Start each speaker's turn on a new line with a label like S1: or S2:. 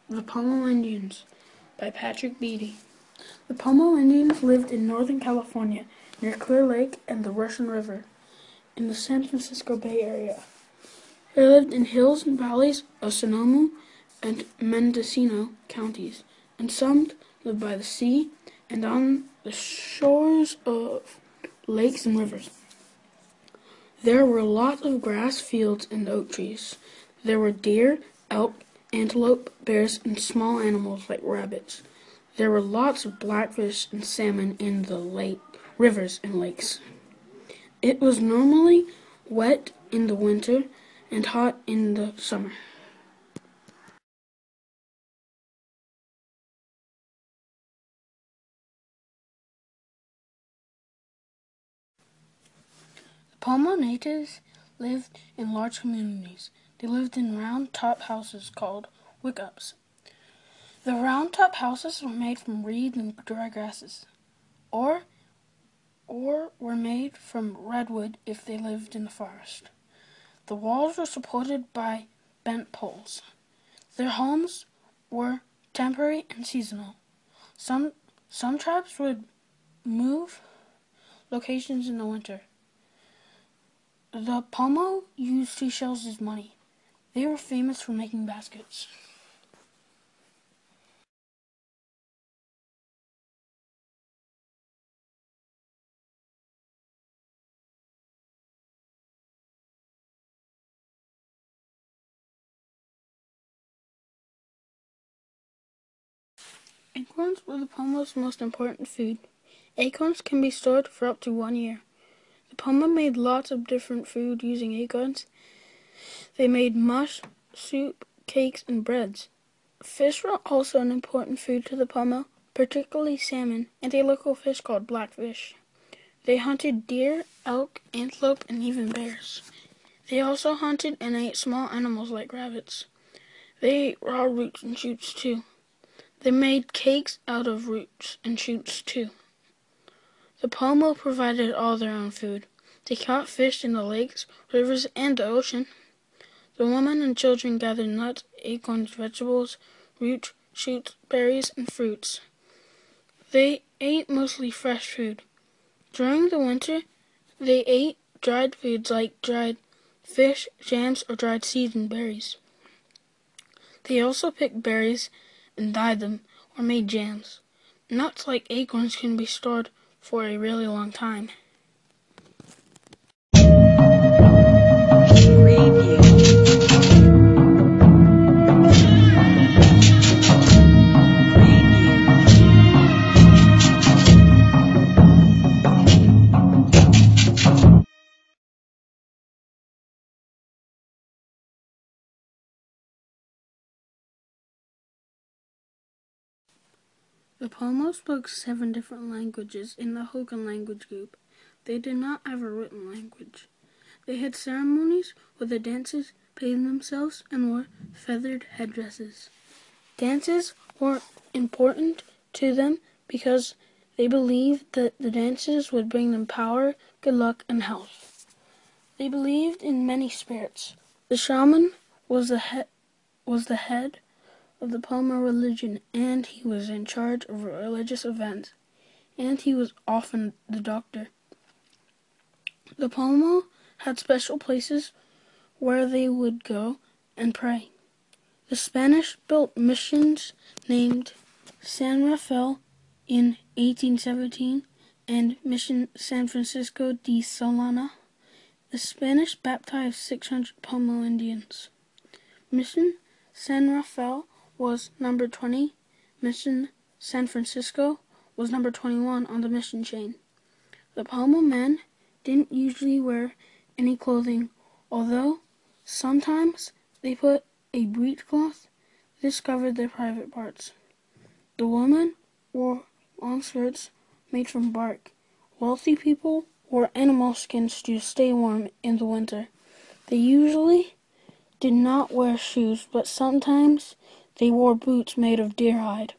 S1: The Pomo Indians by Patrick Beattie. The Pomo Indians lived in Northern California, near Clear Lake and the Russian River, in the San Francisco Bay Area. They lived in hills and valleys of Sonoma and Mendocino counties, and some lived by the sea and on the shores of lakes and rivers. There were lots of grass fields and oak trees. There were deer, elk, antelope, bears, and small animals like rabbits. There were lots of blackfish and salmon in the rivers and lakes. It was normally wet in the winter and hot in the summer. The Pomo natives lived in large communities. They lived in round-top houses called wick-ups. The round-top houses were made from reeds and dry grasses, or were made from redwood if they lived in the forest. The walls were supported by bent poles. Their homes were temporary and seasonal. Some tribes would move locations in the winter. The Pomo used seashells as money. They were famous for making baskets. Acorns were the Pomo's most important food. Acorns can be stored for up to 1 year. The Pomo made lots of different food using acorns. They made mush, soup, cakes, and breads. Fish were also an important food to the Pomo, particularly salmon, and a local fish called blackfish. They hunted deer, elk, antelope, and even bears. They also hunted and ate small animals like rabbits. They ate raw roots and shoots too. They made cakes out of roots and shoots too. The Pomo provided all their own food. They caught fish in the lakes, rivers, and the ocean. The women and children gathered nuts, acorns, vegetables, roots, shoots, berries, and fruits. They ate mostly fresh food. During the winter, they ate dried foods like dried fish, jams, or dried seeds and berries. They also picked berries and dyed them or made jams. Nuts like acorns can be stored for a really long time. The Pomo spoke 7 different languages in the Hokan language group. They did not have a written language. They had ceremonies where the dancers bathed themselves and wore feathered headdresses. Dances were important to them because they believed that the dances would bring them power, good luck, and health. They believed in many spirits. The shaman was the head of the Pomo religion, and he was in charge of religious events, and he was often the doctor. The Pomo had special places where they would go and pray. The Spanish built missions named San Rafael in 1817 and Mission San Francisco de Solana. The Spanish baptized 600 Pomo Indians. Mission San Rafael was number 20. Mission San Francisco was number 21 on the mission chain. The Pomo men didn't usually wear any clothing, although sometimes they put a breechcloth. This covered their private parts. The women wore long skirts made from bark. Wealthy people wore animal skins to stay warm in the winter. They usually did not wear shoes, but sometimes they wore boots made of deer hide.